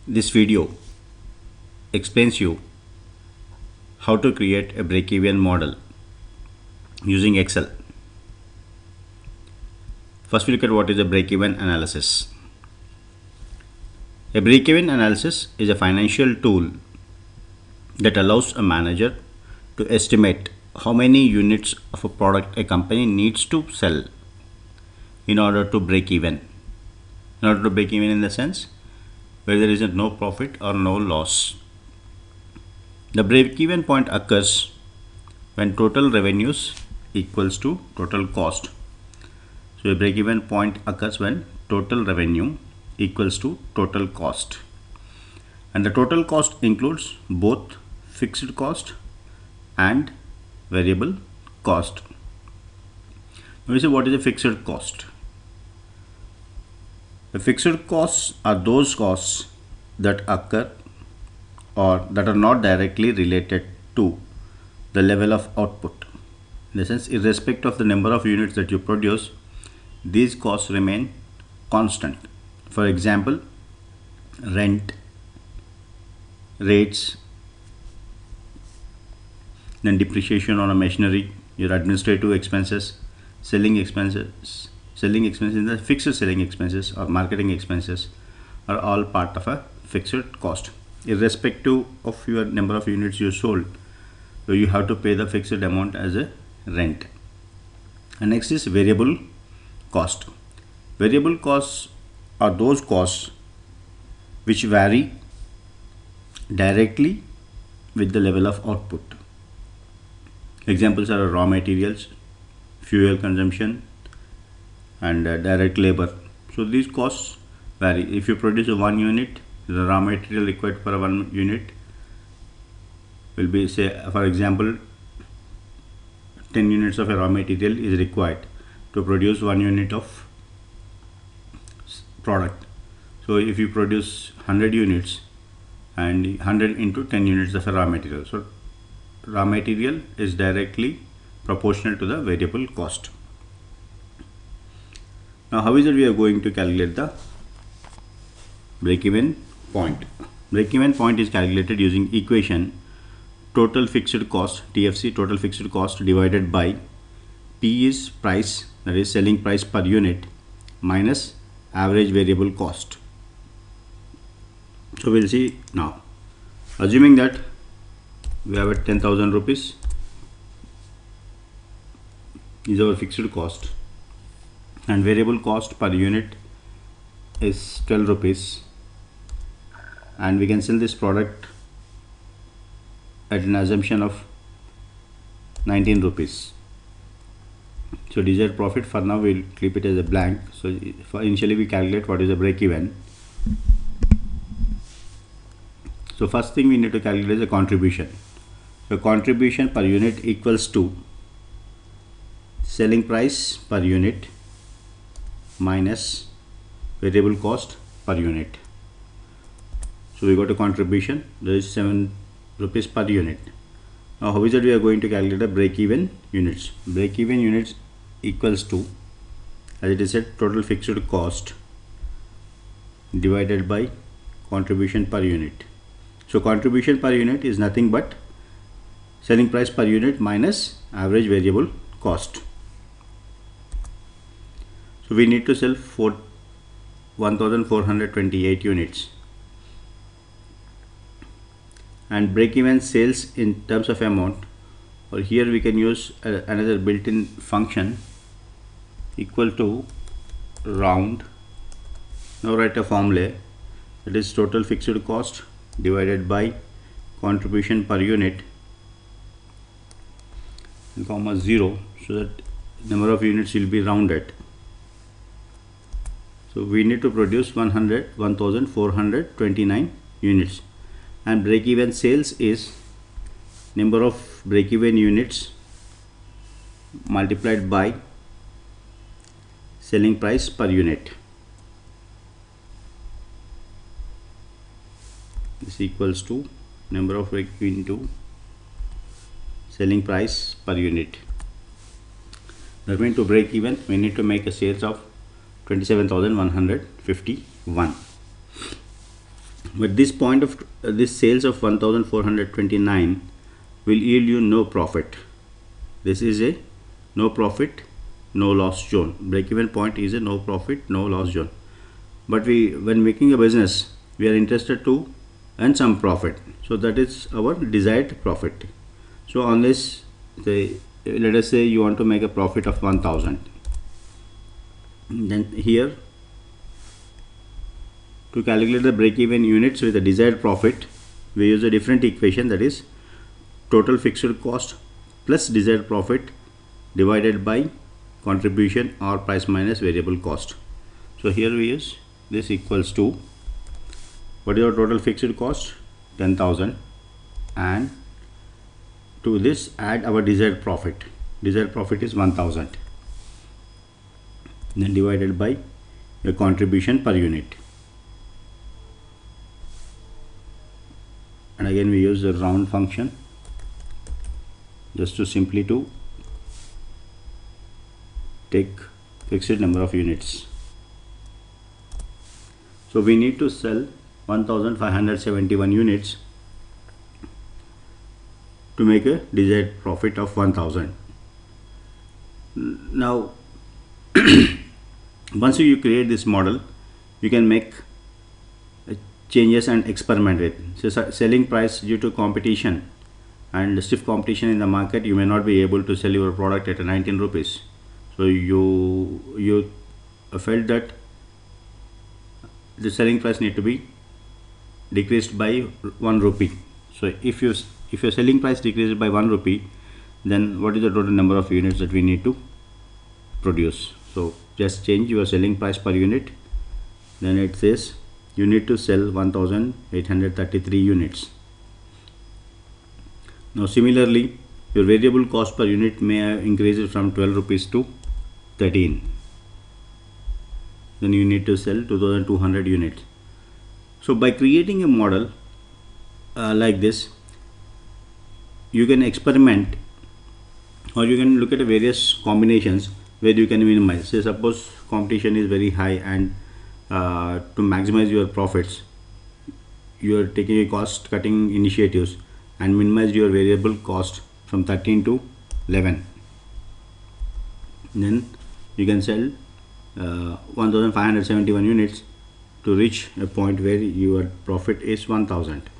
This video explains you how to create a break-even model using Excel. First, we look at what is a break-even analysis. A break-even analysis is a financial tool that allows a manager to estimate how many units of a product a company needs to sell in order to break even. In order to break even in the sense where there is no profit or no loss. The break-even point occurs when total revenues equals to total cost. So a break-even point occurs when total revenue equals to total cost. And the total cost includes both fixed cost and variable cost. Now we say what is a fixed cost? The fixed costs are those costs that occur or that are not directly related to the level of output. In the sense, irrespective of the number of units that you produce, these costs remain constant. For example, rent, rates, then depreciation on a machinery, your administrative expenses, selling expenses in the fixed selling expenses or marketing expenses are all part of a fixed cost. Irrespective of your number of units you sold, so you have to pay the fixed amount as a rent. And next is variable cost. Variable costs are those costs which vary directly with the level of output. Examples are raw materials, fuel consumption, and direct labor. So these costs vary. If you produce a 1 unit, the raw material required for a 1 unit will be, say, for example, 10 units of a raw material is required to produce 1 unit of product. So if you produce 100 units and 100 into 10 units of a raw material, so raw material is directly proportional to the variable cost. Now how is it we are going to calculate the break-even point? Break-even point is calculated using equation total fixed cost, TFC, total fixed cost divided by P is price, that is selling price per unit, minus average variable cost. So we'll see now. Assuming that we have a 10,000 rupees is our fixed cost and variable cost per unit is 12 rupees, and we can sell this product at an assumption of 19 rupees. So desired profit, for now we'll keep it as a blank. So for initially we calculate what is the break even. So first thing we need to calculate is a contribution. So contribution per unit equals to selling price per unit minus variable cost per unit. So we got a contribution, there is 7 rupees per unit. Now how is it we are going to calculate the break-even units? Break-even units equals to, as it is said, total fixed cost divided by contribution per unit. So contribution per unit is nothing but selling price per unit minus average variable cost. So we need to sell 1428 units, and break-even sales in terms of amount, or here we can use another built-in function equal to round. Now write a formula, that is total fixed cost divided by contribution per unit and comma 0, so that number of units will be rounded. So we need to produce 1429 units, and break-even sales is number of break-even units multiplied by selling price per unit. This equals to number of break into selling price per unit. That means to break even we need to make a sales of 27,151. But this point of this sales of 1429 will yield you no profit. This is a no profit no loss zone. Break even point is a no profit no loss zone. But when making a business, we are interested to earn some profit, so that is our desired profit. So on this, let us say you want to make a profit of 1000, then here, to calculate the break-even units with the desired profit, we use a different equation, that is total fixed cost plus desired profit divided by contribution or price minus variable cost. So here we use this equals to, what is our total fixed cost? 10,000, and to this add our desired profit. Desired profit is 1000, then divided by your contribution per unit. And again we use the round function just to simply to take fixed number of units. So we need to sell 1571 units to make a desired profit of 1000. Now once you create this model, you can make changes and experiment with. So selling price, due to competition and stiff competition in the market, you may not be able to sell your product at 19 rupees. So you felt that the selling price need to be decreased by 1 rupee. So if your selling price decreases by 1 rupee, then what is the total number of units that we need to produce? So just change your selling price per unit, then it says you need to sell 1833 units. Now similarly, your variable cost per unit may have increased from 12 rupees to 13. Then you need to sell 2200 units. So by creating a model like this, you can experiment, or you can look at various combinations where you can minimize. Say suppose competition is very high, and to maximize your profits, you are taking a cost cutting initiatives and minimize your variable cost from 13 to 11. Then you can sell 1571 units to reach a point where your profit is 1000.